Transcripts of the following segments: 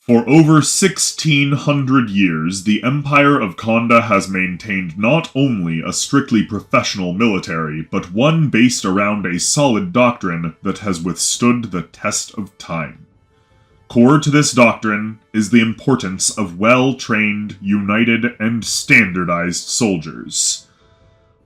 For over 1,600 years, the Empire of Kanda has maintained not only a strictly professional military, but one based around a solid doctrine that has withstood the test of time. Core to this doctrine is the importance of well-trained, united, and standardized soldiers.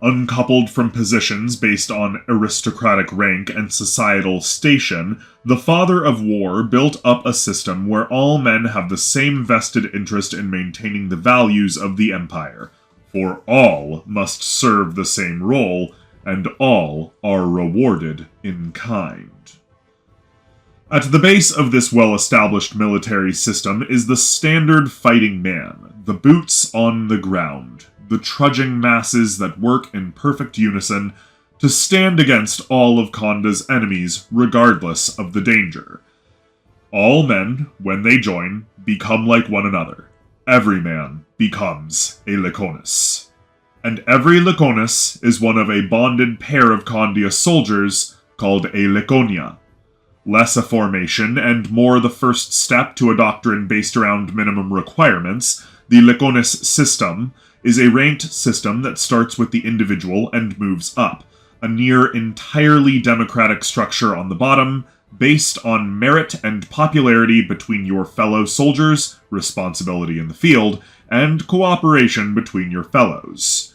Uncoupled from positions based on aristocratic rank and societal station, the Father of War built up a system where all men have the same vested interest in maintaining the values of the Empire, for all must serve the same role, and all are rewarded in kind. At the base of this well-established military system is the standard fighting man, the boots on the ground, the trudging masses that work in perfect unison to stand against all of Kanda's enemies regardless of the danger. All men, when they join, become like one another. Every man becomes a Leconis. And every Leconis is one of a bonded pair of Kandia soldiers called a Leconia. Less a formation and more the first step to a doctrine based around minimum requirements, the Leconis system is a ranked system that starts with the individual and moves up, a near entirely democratic structure on the bottom, based on merit and popularity between your fellow soldiers, responsibility in the field, and cooperation between your fellows.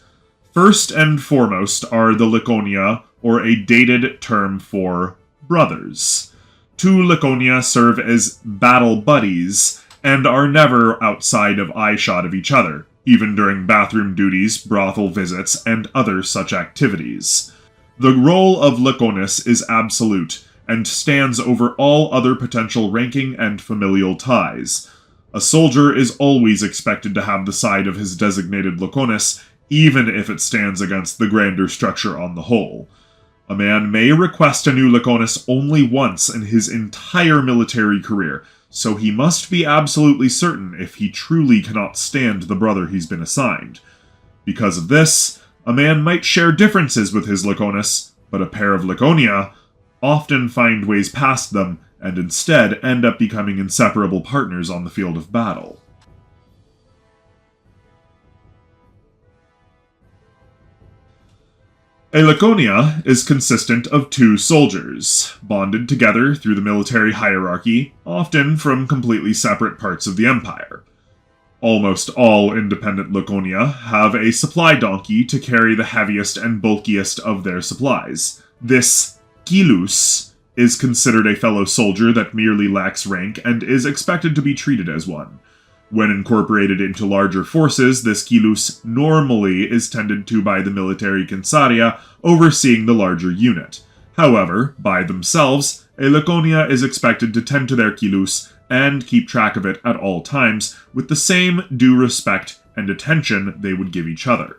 First and foremost are the Leconia, or a dated term for brothers. Two Leconia serve as battle buddies, and are never outside of eyeshot of each other, even during bathroom duties, brothel visits, and other such activities. The role of Leconis is absolute, and stands over all other potential ranking and familial ties. A soldier is always expected to have the side of his designated Leconis, even if it stands against the grander structure on the whole. A man may request a new Leconis only once in his entire military career, so he must be absolutely certain if he truly cannot stand the brother he's been assigned. Because of this, a man might share differences with his Leconis, but a pair of Leconia often find ways past them and instead end up becoming inseparable partners on the field of battle. A Leconia is consistent of two soldiers, bonded together through the military hierarchy, often from completely separate parts of the Empire. Almost all independent Leconia have a supply donkey to carry the heaviest and bulkiest of their supplies. This kilus is considered a fellow soldier that merely lacks rank and is expected to be treated as one. When incorporated into larger forces, this kilus normally is tended to by the military Cansaria, overseeing the larger unit. However, by themselves, a Leconia is expected to tend to their kilus and keep track of it at all times, with the same due respect and attention they would give each other.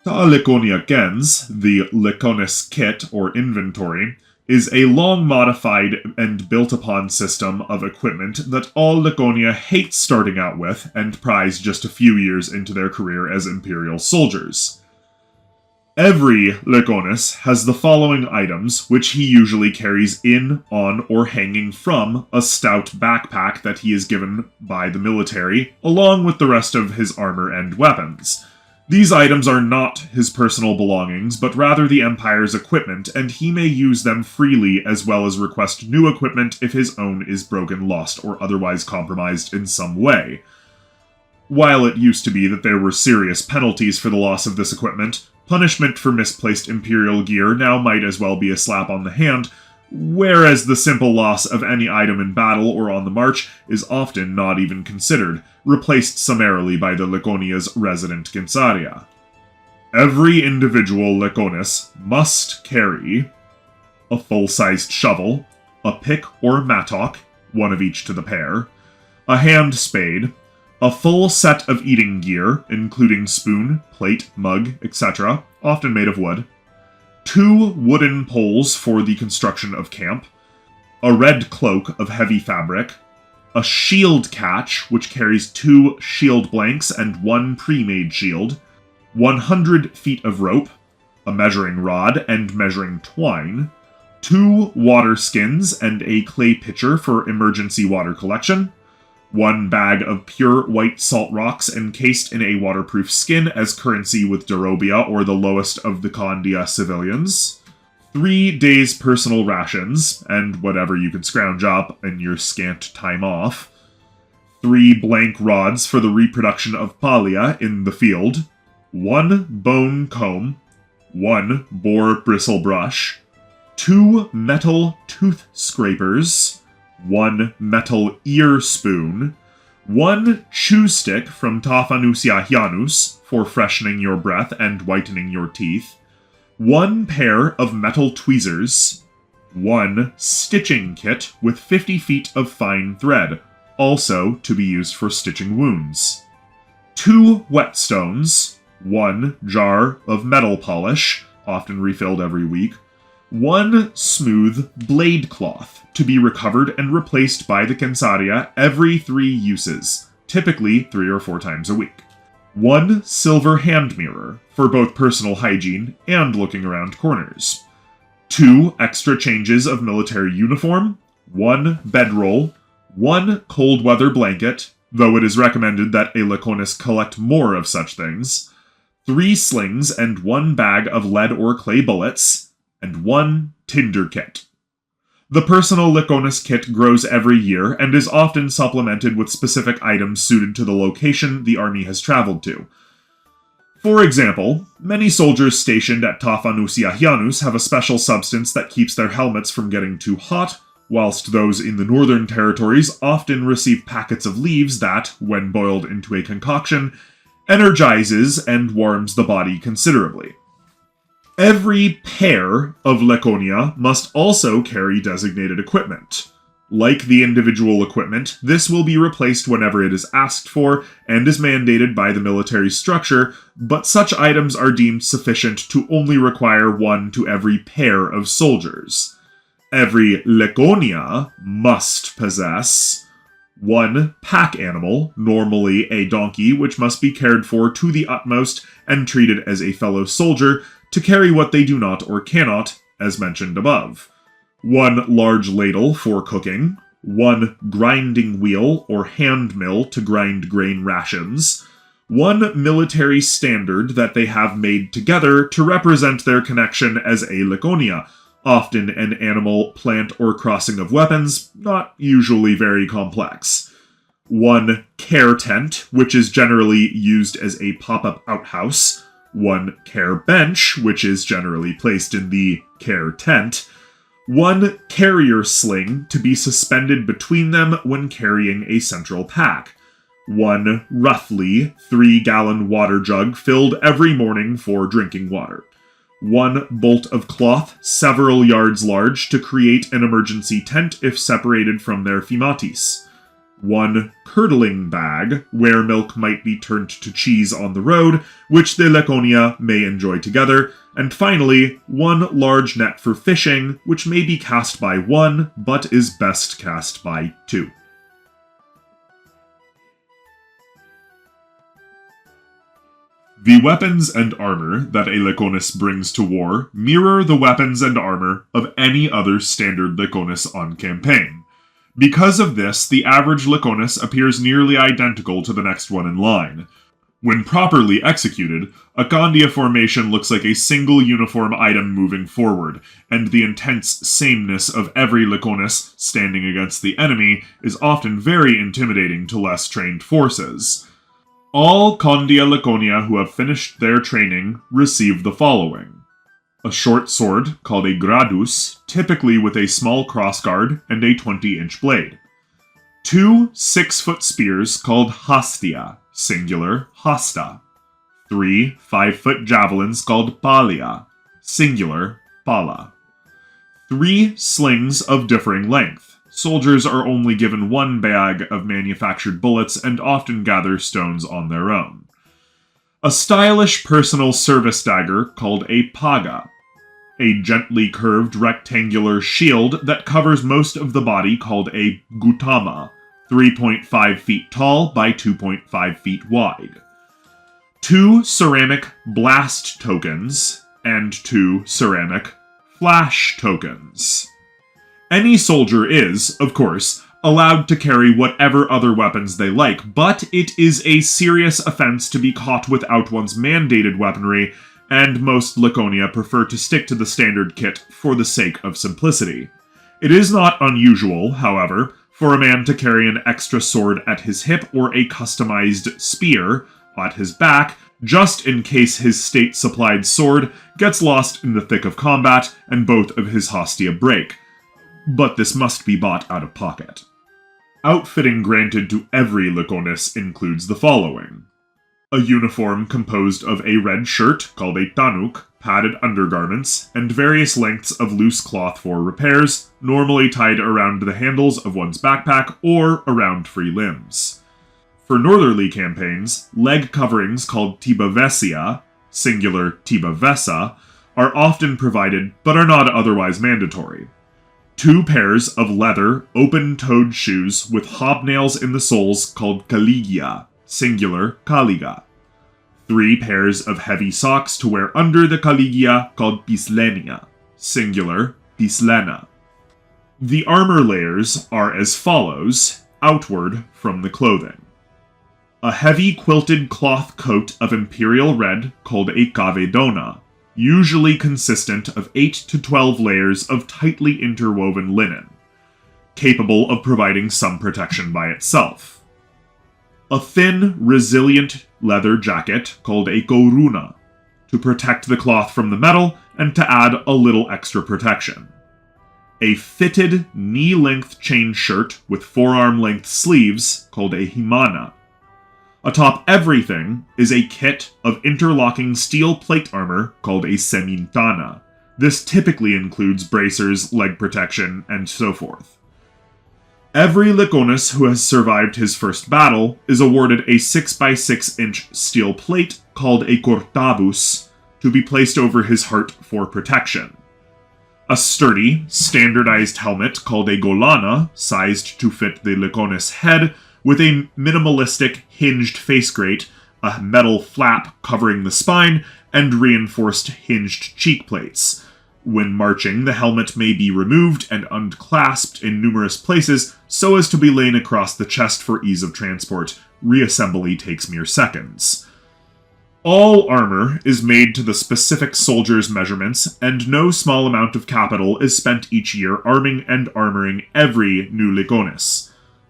Ta Leconia Gens, the Leconis kit or inventory, is a long-modified and built-upon system of equipment that all Leconia hate starting out with and prize just a few years into their career as Imperial soldiers. Every Leconis has the following items, which he usually carries in, on, or hanging from a stout backpack that he is given by the military, along with the rest of his armor and weapons. These items are not his personal belongings, but rather the Empire's equipment, and he may use them freely as well as request new equipment if his own is broken, lost, or otherwise compromised in some way. While it used to be that there were serious penalties for the loss of this equipment, punishment for misplaced Imperial gear now might as well be a slap on the hand, whereas the simple loss of any item in battle or on the march is often not even considered, replaced summarily by the Leconia's resident Cansaria. Every individual Leconis must carry a full-sized shovel, a pick or mattock, one of each to the pair, a hand spade, a full set of eating gear, including spoon, plate, mug, etc., often made of wood, 2 wooden poles for the construction of camp, a red cloak of heavy fabric, a shield catch, which carries 2 shield blanks and 1 pre-made shield, 100 feet of rope, a measuring rod and measuring twine, 2 water skins and a clay pitcher for emergency water collection, 1 bag of pure white salt rocks encased in a waterproof skin as currency with Darobia or the lowest of the Kandia civilians, 3 days personal rations, and whatever you can scrounge up in your scant time off, 3 blank rods for the reproduction of Palia in the field, 1 bone comb, 1 boar bristle brush, 2 metal tooth scrapers, 1 metal ear spoon, 1 chew stick from Tafanusia Hyanus for freshening your breath and whitening your teeth, 1 pair of metal tweezers, 1 stitching kit with 50 feet of fine thread, also to be used for stitching wounds, 2 whetstones, 1 jar of metal polish, often refilled every week, 1 smooth blade cloth to be recovered and replaced by the Kensaria every 3 uses, typically 3 or 4 times a week. 1 silver hand mirror for both personal hygiene and looking around corners. 2 extra changes of military uniform, 1 bedroll, 1 cold weather blanket, though it is recommended that a Leconis collect more of such things, 3 slings and 1 bag of lead or clay bullets, and 1 tinder kit. The personal Leconis kit grows every year and is often supplemented with specific items suited to the location the army has traveled to. For example, many soldiers stationed at Tafanusia Hyanus have a special substance that keeps their helmets from getting too hot, whilst those in the northern territories often receive packets of leaves that, when boiled into a concoction, energizes and warms the body considerably. Every pair of Leconia must also carry designated equipment. Like the individual equipment, this will be replaced whenever it is asked for and is mandated by the military structure, but such items are deemed sufficient to only require 1 to every pair of soldiers. Every Leconia must possess 1 pack animal, normally a donkey, which must be cared for to the utmost and treated as a fellow soldier, to carry what they do not or cannot, as mentioned above. 1 large ladle for cooking, 1 grinding wheel or hand mill to grind grain rations, 1 military standard that they have made together to represent their connection as a Leconia, often an animal, plant, or crossing of weapons, not usually very complex. 1 care tent, which is generally used as a pop-up outhouse, 1 care bench, which is generally placed in the care tent, 1 carrier sling to be suspended between them when carrying a central pack, 1 roughly 3-gallon water jug filled every morning for drinking water, 1 bolt of cloth several yards large to create an emergency tent if separated from their fimatis, 1 curdling bag, where milk might be turned to cheese on the road, which the Leconia may enjoy together, and finally, 1 large net for fishing, which may be cast by 1, but is best cast by 2. The weapons and armor that a Leconis brings to war mirror the weapons and armor of any other standard Leconis on campaign. Because of this, the average Leconis appears nearly identical to the next one in line. When properly executed, a Kandia formation looks like a single uniform item moving forward, and the intense sameness of every Leconis standing against the enemy is often very intimidating to less trained forces. All Kandia Leconia who have finished their training receive the following: a short sword called a gradus, typically with a small crossguard and a 20-inch blade. 2 6-foot spears called hastia, singular hasta. 3 5-foot javelins called palia, singular pala. 3 slings of differing length. Soldiers are only given 1 bag of manufactured bullets and often gather stones on their own. A stylish personal service dagger called a paga, a gently curved rectangular shield that covers most of the body called a gutama, 3.5 feet tall by 2.5 feet wide. 2 ceramic blast tokens and 2 ceramic Flash tokens. Any soldier is, of course, allowed to carry whatever other weapons they like, but it is a serious offense to be caught without one's mandated weaponry, and most Leconia prefer to stick to the standard kit for the sake of simplicity. It is not unusual, however, for a man to carry an extra sword at his hip or a customized spear at his back, just in case his state-supplied sword gets lost in the thick of combat and both of his hostia break. But this must be bought out of pocket. Outfitting granted to every Leconis includes the following: a uniform composed of a red shirt, called a tanuk, padded undergarments, and various lengths of loose cloth for repairs, normally tied around the handles of one's backpack or around free limbs. For northerly campaigns, leg coverings called tibavesia, singular tibavesa, are often provided but are not otherwise mandatory. 2 pairs of leather, open-toed shoes with hobnails in the soles called kaligia, singular kaliga. 3 pairs of heavy socks to wear under the kaligia called pislenia, singular pislena. The armor layers are as follows, outward from the clothing. A heavy quilted cloth coat of imperial red called a kavedona, usually consistent of 8 to 12 layers of tightly interwoven linen, capable of providing some protection by itself. A thin, resilient leather jacket called a koruna, to protect the cloth from the metal and to add a little extra protection. A fitted, knee-length chain shirt with forearm-length sleeves called a himana. Atop everything is a kit of interlocking steel plate armor called a semintana. This typically includes bracers, leg protection, and so forth. Every Leconis who has survived his first battle is awarded a 6x6-inch steel plate called a cortabus to be placed over his heart for protection. A sturdy, standardized helmet called a golana, sized to fit the Leconis head, with a minimalistic hinged face grate, a metal flap covering the spine, and reinforced hinged cheek plates. When marching, the helmet may be removed and unclasped in numerous places so as to be laid across the chest for ease of transport. Reassembly takes mere seconds. All armor is made to the specific soldier's measurements, and no small amount of capital is spent each year arming and armoring every new Leconis.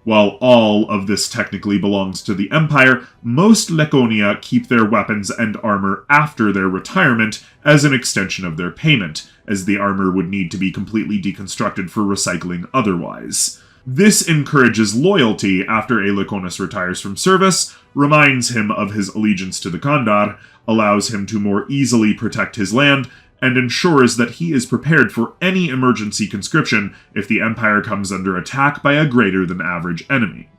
While all of this technically belongs to the Empire, most Leconia keep their weapons and armor after their retirement as an extension of their payment, as the armor would need to be completely deconstructed for recycling otherwise. This encourages loyalty after a Leconis retires from service, reminds him of his allegiance to the Kandar, allows him to more easily protect his land, and ensures that he is prepared for any emergency conscription if the Empire comes under attack by a greater than average enemy.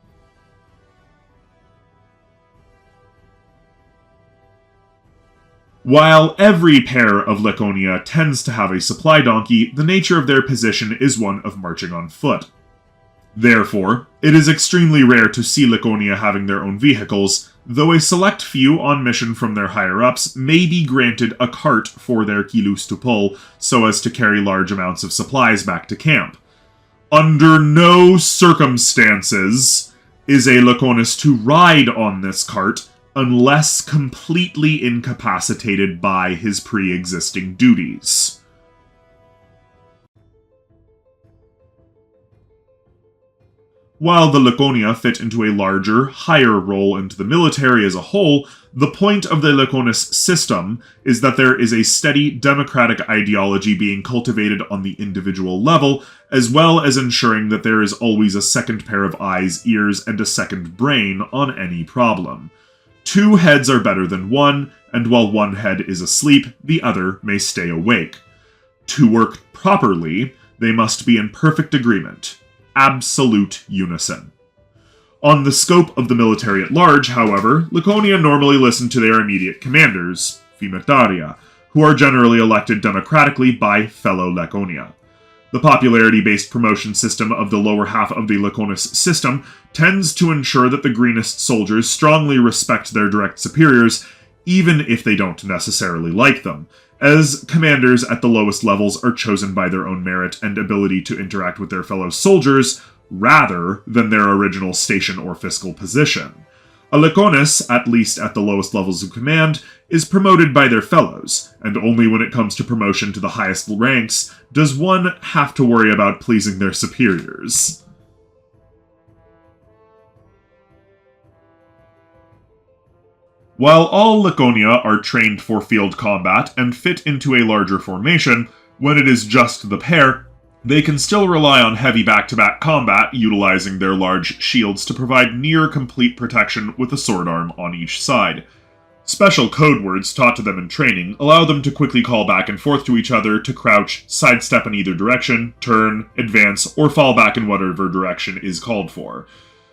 While every pair of Leconia tends to have a supply donkey, the nature of their position is one of marching on foot. Therefore, it is extremely rare to see Leconia having their own vehicles, though a select few on mission from their higher-ups may be granted a cart for their kilus to pull, so as to carry large amounts of supplies back to camp. Under no circumstances is a Leconis to ride on this cart, unless completely incapacitated by his pre-existing duties. While the Leconia fit into a larger, higher role into the military as a whole, the point of the Leconis system is that there is a steady democratic ideology being cultivated on the individual level, as well as ensuring that there is always a second pair of eyes, ears, and a second brain on any problem. 2 heads are better than 1, and while one head is asleep, the other may stay awake. To work properly, they must be in perfect agreement. Absolute unison. On the scope of the military at large, however, Leconia normally listen to their immediate commanders, Fimetaria, who are generally elected democratically by fellow Leconia. The popularity-based promotion system of the lower half of the Leconis system tends to ensure that the greenest soldiers strongly respect their direct superiors, even if they don't necessarily like them, as commanders at the lowest levels are chosen by their own merit and ability to interact with their fellow soldiers, rather than their original station or fiscal position. A Leconis, at least at the lowest levels of command, is promoted by their fellows, and only when it comes to promotion to the highest ranks does one have to worry about pleasing their superiors. While all Leconia are trained for field combat and fit into a larger formation, when it is just the pair, they can still rely on heavy back-to-back combat, utilizing their large shields to provide near-complete protection with a sword arm on each side. Special code words taught to them in training allow them to quickly call back and forth to each other to crouch, sidestep in either direction, turn, advance, or fall back in whatever direction is called for.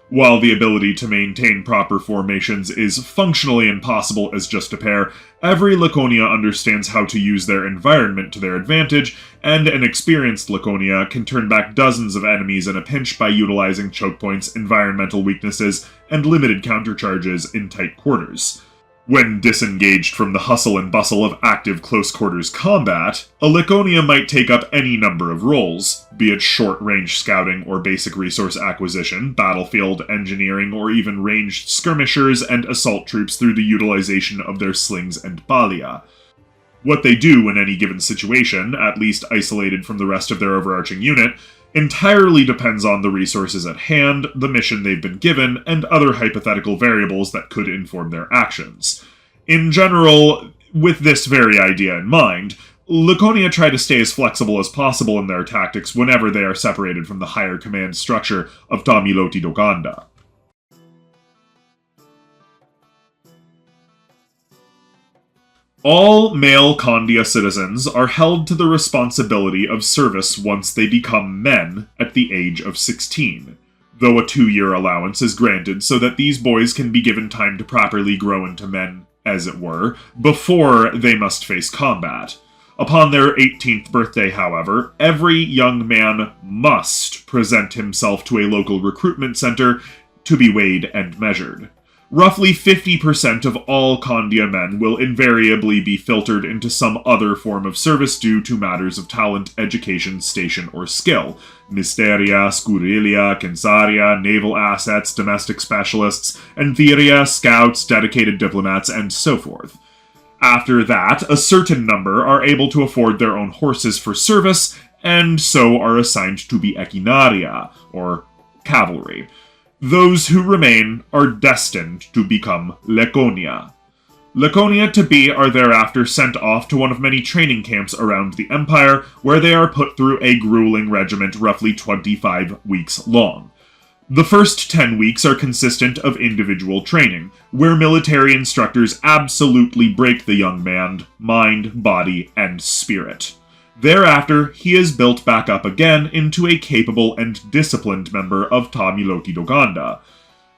While the ability to maintain proper formations is functionally impossible as just a pair, every Leconia understands how to use their environment to their advantage, and an experienced Leconia can turn back dozens of enemies in a pinch by utilizing choke points, environmental weaknesses, and limited countercharges in tight quarters. When disengaged from the hustle and bustle of active close-quarters combat, a Leconia might take up any number of roles, be it short-range scouting or basic resource acquisition, battlefield engineering, or even ranged skirmishers and assault troops through the utilization of their slings and palia. What they do in any given situation, at least isolated from the rest of their overarching unit, entirely depends on the resources at hand, the mission they've been given, and other hypothetical variables that could inform their actions. In general, with this very idea in mind, Leconia try to stay as flexible as possible in their tactics whenever they are separated from the higher command structure of tamando do Kanda. All male Kandia citizens are held to the responsibility of service once they become men at the age of 16, though a 2-year allowance is granted so that these boys can be given time to properly grow into men, as it were, before they must face combat. Upon their 18th birthday, however, every young man must present himself to a local recruitment center to be weighed and measured. Roughly 50% of all Kandia men will invariably be filtered into some other form of service due to matters of talent, education, station, or skill. Mysteria, Scuderia, Kensaria, naval assets, domestic specialists, Entheria, scouts, dedicated diplomats, and so forth. After that, a certain number are able to afford their own horses for service, and so are assigned to be Equinaria, or cavalry. Those who remain are destined to become Leconia. Leconia to be are thereafter sent off to one of many training camps around the Empire, where they are put through a grueling regiment roughly 25 weeks long. The first 10 weeks are consistent of individual training, where military instructors absolutely break the young man, mind, body, and spirit. Thereafter, he is built back up again into a capable and disciplined member of tamando do Kanda.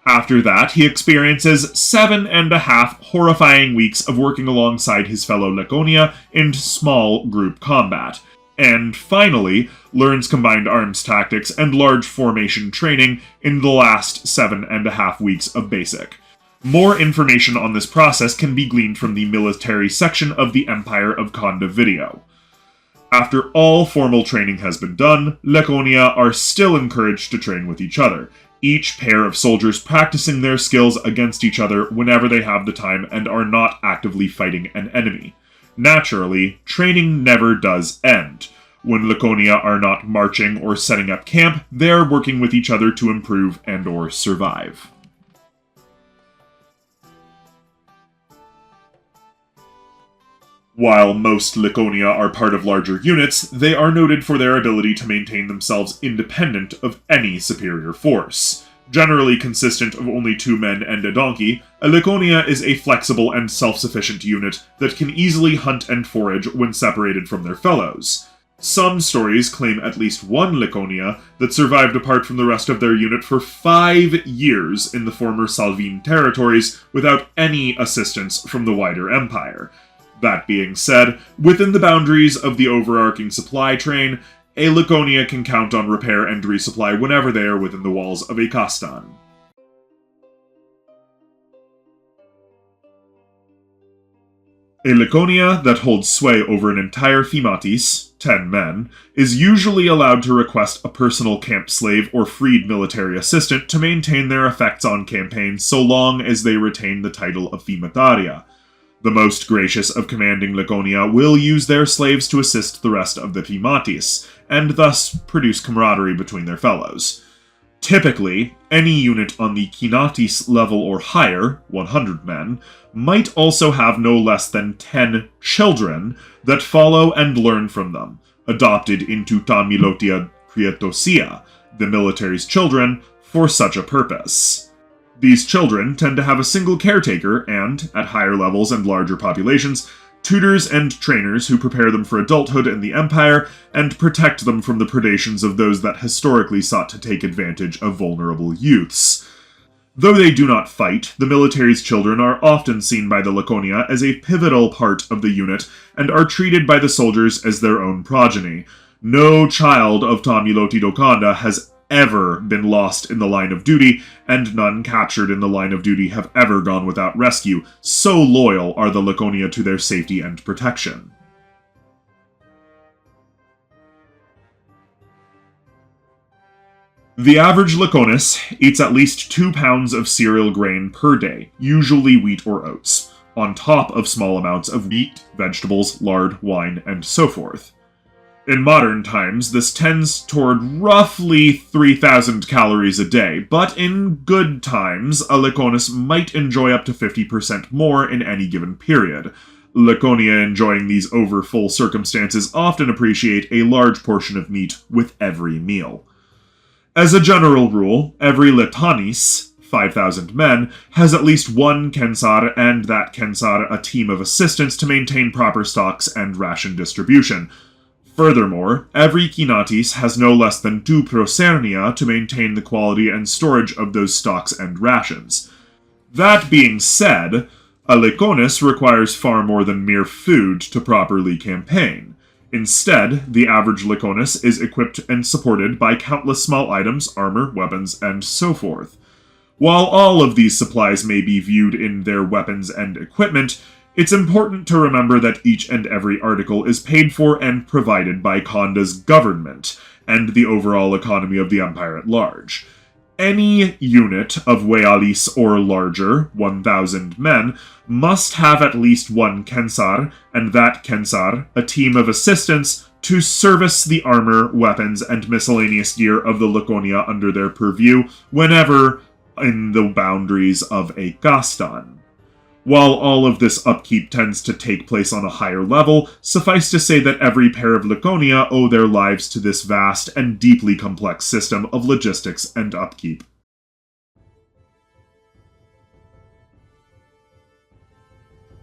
After that, he experiences 7.5 horrifying weeks of working alongside his fellow Leconia in small group combat, and finally, learns combined arms tactics and large formation training in the last 7.5 weeks of basic. More information on this process can be gleaned from the military section of the Empire of Kanda video. After all formal training has been done, Leconia are still encouraged to train with each other, each pair of soldiers practicing their skills against each other whenever they have the time and are not actively fighting an enemy. Naturally, training never does end. When Leconia are not marching or setting up camp, they are working with each other to improve and/or survive. While most Leconia are part of larger units, they are noted for their ability to maintain themselves independent of any superior force. Generally consistent of only 2 men and a donkey, a Leconia is a flexible and self-sufficient unit that can easily hunt and forage when separated from their fellows. Some stories claim at least one Leconia that survived apart from the rest of their unit for 5 years in the former Salvine territories without any assistance from the wider empire. That being said, within the boundaries of the overarching supply train, a Leconia can count on repair and resupply whenever they are within the walls of a Kastan. A Leconia that holds sway over an entire thematis, 10 men, is usually allowed to request a personal camp slave or freed military assistant to maintain their effects on campaigns so long as they retain the title of themataria. The most gracious of commanding Leconia will use their slaves to assist the rest of the thematis, and thus produce camaraderie between their fellows. Typically, any unit on the Kinatis level or higher, 100 men, might also have no less than 10 children that follow and learn from them, adopted into ta milotia krietosia, the military's children, for such a purpose. These children tend to have a single caretaker and, at higher levels and larger populations, tutors and trainers who prepare them for adulthood in the Empire and protect them from the predations of those that historically sought to take advantage of vulnerable youths. Though they do not fight, the military's children are often seen by the Leconia as a pivotal part of the unit and are treated by the soldiers as their own progeny. No child of ta miloti do Kanda has ever been lost in the line of duty, and none captured in the line of duty have ever gone without rescue. So loyal are the Leconia to their safety and protection. The average Leconis eats at least 2 pounds of cereal grain per day, usually wheat or oats, on top of small amounts of meat, vegetables, lard, wine, and so forth. In modern times, this tends toward roughly 3,000 calories a day, but in good times, a Leconis might enjoy up to 50% more in any given period. Leconia enjoying these over-full circumstances often appreciate a large portion of meat with every meal. As a general rule, every Letanis, 5,000 men, has at least one Kensar and that Kensar a team of assistants to maintain proper stocks and ration distribution. Furthermore, every Kinatis has no less than 2 prosernia to maintain the quality and storage of those stocks and rations. That being said, a Leconis requires far more than mere food to properly campaign. Instead, the average Leconis is equipped and supported by countless small items, armor, weapons, and so forth. While all of these supplies may be viewed in their weapons and equipment, it's important to remember that each and every article is paid for and provided by Kanda's government, and the overall economy of the Empire at large. Any unit of Wealis or larger, 1,000 men, must have at least one Kensar, and that Kensar, a team of assistants, to service the armor, weapons, and miscellaneous gear of the Leconia under their purview, whenever in the boundaries of a Gastan. While all of this upkeep tends to take place on a higher level, suffice to say that every pair of Leconia owe their lives to this vast and deeply complex system of logistics and upkeep.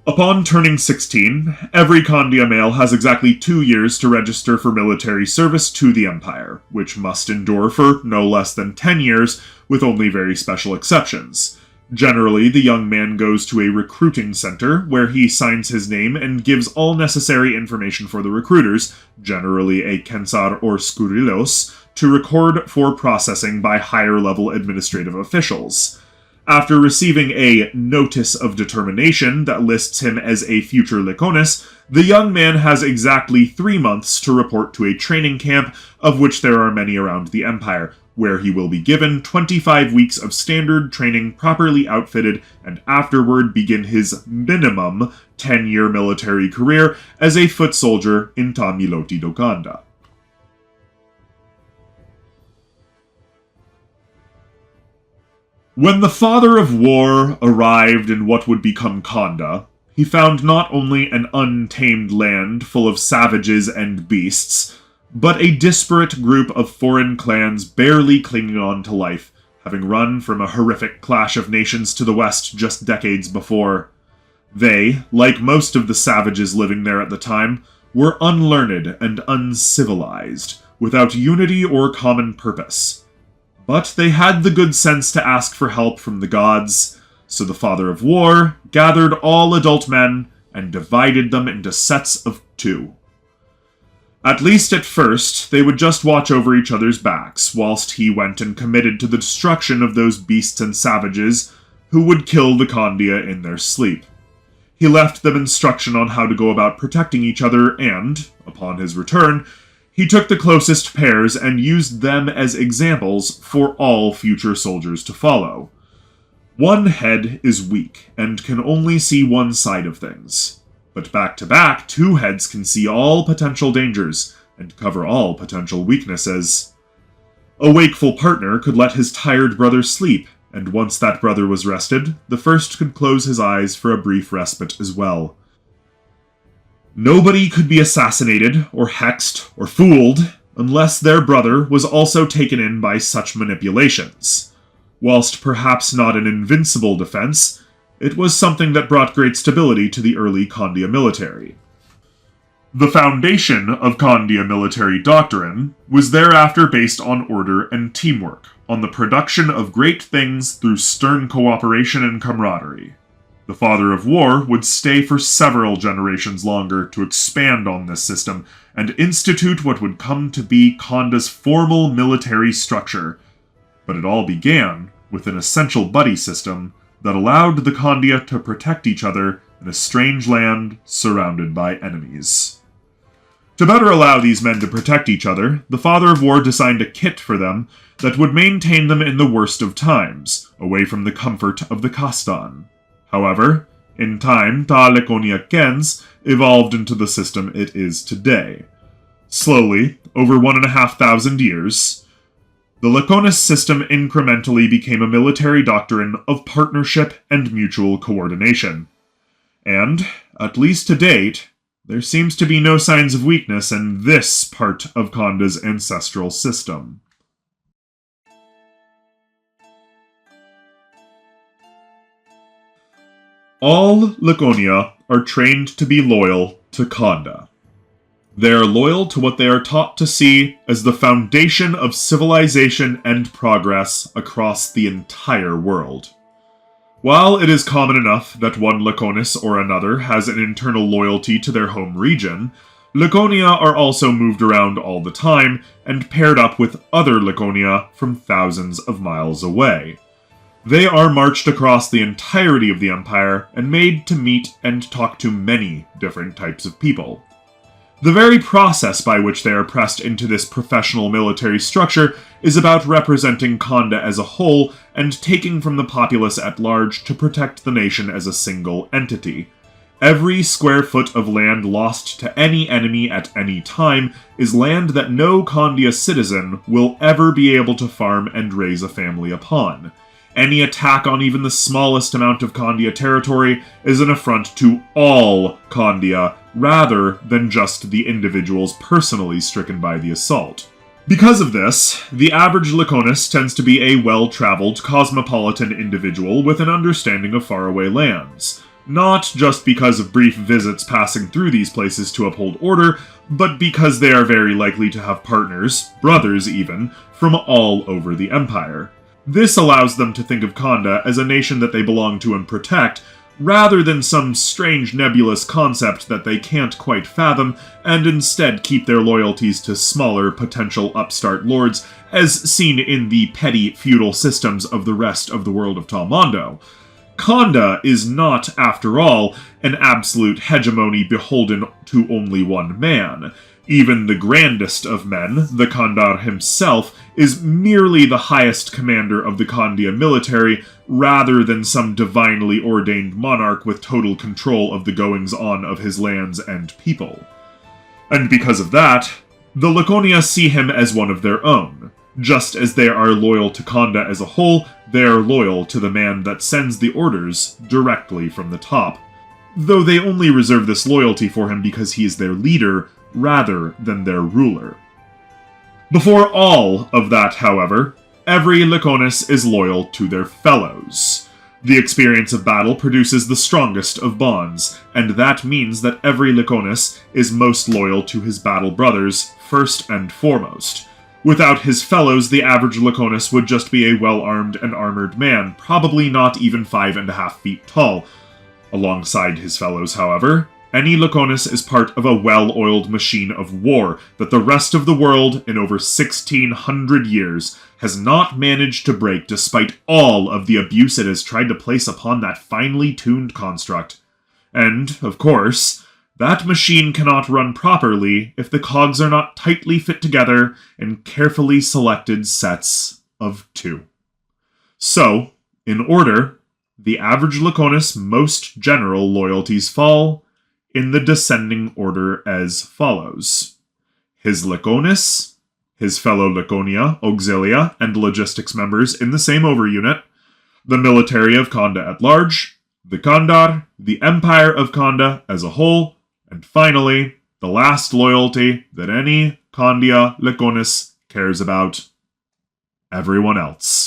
Upon turning 16, every Kandia male has exactly 2 years to register for military service to the Empire, which must endure for no less than 10 years, with only very special exceptions. Generally, the young man goes to a recruiting center, where he signs his name and gives all necessary information for the recruiters, generally a Kensar or Skurilos, to record for processing by higher-level administrative officials. After receiving a notice of determination that lists him as a future Leconis, the young man has exactly 3 months to report to a training camp, of which there are many around the Empire, where he will be given 25 weeks of standard training properly outfitted and afterward begin his minimum 10-year military career as a foot soldier in ta miloti do Kanda. When the Father of War arrived in what would become Kanda, he found not only an untamed land full of savages and beasts, but a disparate group of foreign clans barely clinging on to life, having run from a horrific clash of nations to the west just decades before. They, like most of the savages living there at the time, were unlearned and uncivilized, without unity or common purpose. But they had the good sense to ask for help from the gods, so the Father of War gathered all adult men and divided them into sets of 2. At least at first, they would just watch over each other's backs, whilst he went and committed to the destruction of those beasts and savages who would kill the Kandia in their sleep. He left them instruction on how to go about protecting each other, and, upon his return, he took the closest pairs and used them as examples for all future soldiers to follow. One head is weak and can only see one side of things, but back to back, two heads can see all potential dangers and cover all potential weaknesses. A wakeful partner could let his tired brother sleep, and once that brother was rested, the first could close his eyes for a brief respite as well. Nobody could be assassinated, or hexed, or fooled, unless their brother was also taken in by such manipulations. Whilst perhaps not an invincible defense, it was something that brought great stability to the early Kandia military. The foundation of Kandia military doctrine was thereafter based on order and teamwork, on the production of great things through stern cooperation and camaraderie. The Father of War would stay for several generations longer to expand on this system and institute what would come to be Kanda's formal military structure. But it all began with an essential buddy system that allowed the Kandia to protect each other in a strange land surrounded by enemies. To better allow these men to protect each other, the Father of War designed a kit for them that would maintain them in the worst of times, away from the comfort of the Kastan. However, in time, Ta Leconia Gens evolved into the system it is today. Slowly, over 1,500 years, the Leconis system incrementally became a military doctrine of partnership and mutual coordination. And, at least to date, there seems to be no signs of weakness in this part of Kanda's ancestral system. All Leconia are trained to be loyal to Kanda. They are loyal to what they are taught to see as the foundation of civilization and progress across the entire world. While it is common enough that one Leconis or another has an internal loyalty to their home region, Leconia are also moved around all the time and paired up with other Leconia from thousands of miles away. They are marched across the entirety of the Empire and made to meet and talk to many different types of people. The very process by which they are pressed into this professional military structure is about representing Kanda as a whole and taking from the populace at large to protect the nation as a single entity. Every square foot of land lost to any enemy at any time is land that no Kandia citizen will ever be able to farm and raise a family upon. Any attack on even the smallest amount of Kandia territory is an affront to all Kandia, rather than just the individuals personally stricken by the assault. Because of this, the average Leconis tends to be a well-traveled, cosmopolitan individual with an understanding of faraway lands. Not just because of brief visits passing through these places to uphold order, but because they are very likely to have partners, brothers even, from all over the Empire. This allows them to think of Kanda as a nation that they belong to and protect, rather than some strange nebulous concept that they can't quite fathom, and instead keep their loyalties to smaller potential upstart lords, as seen in the petty feudal systems of the rest of the world of Tamando. Kanda is not, after all, an absolute hegemony beholden to only one man. Even the grandest of men, the Kandar himself, is merely the highest commander of the Kandia military, rather than some divinely ordained monarch with total control of the goings-on of his lands and people. And because of that, the Leconia see him as one of their own. Just as they are loyal to Kanda as a whole, they are loyal to the man that sends the orders directly from the top. Though they only reserve this loyalty for him because he is their leader, rather than their ruler. Before all of that, however, every Leconis is loyal to their fellows. The experience of battle produces the strongest of bonds, and that means that every Leconis is most loyal to his battle brothers, first and foremost. Without his fellows, the average Leconis would just be a well-armed and armored man, probably not even 5.5 feet tall. Alongside his fellows, however, any Leconis is part of a well-oiled machine of war that the rest of the world, in over 1,600 years, has not managed to break despite all of the abuse it has tried to place upon that finely tuned construct. And, of course, that machine cannot run properly if the cogs are not tightly fit together in carefully selected sets of 2. So, in order, the average Leconis' most general loyalties fall in the descending order as follows: his Leconis, his fellow Leconia, Auxilia, and logistics members in the same overunit, the military of Kanda at large, the Kandar, the Empire of Kanda as a whole, and finally, the last loyalty that any Kandia Leconis cares about: everyone else.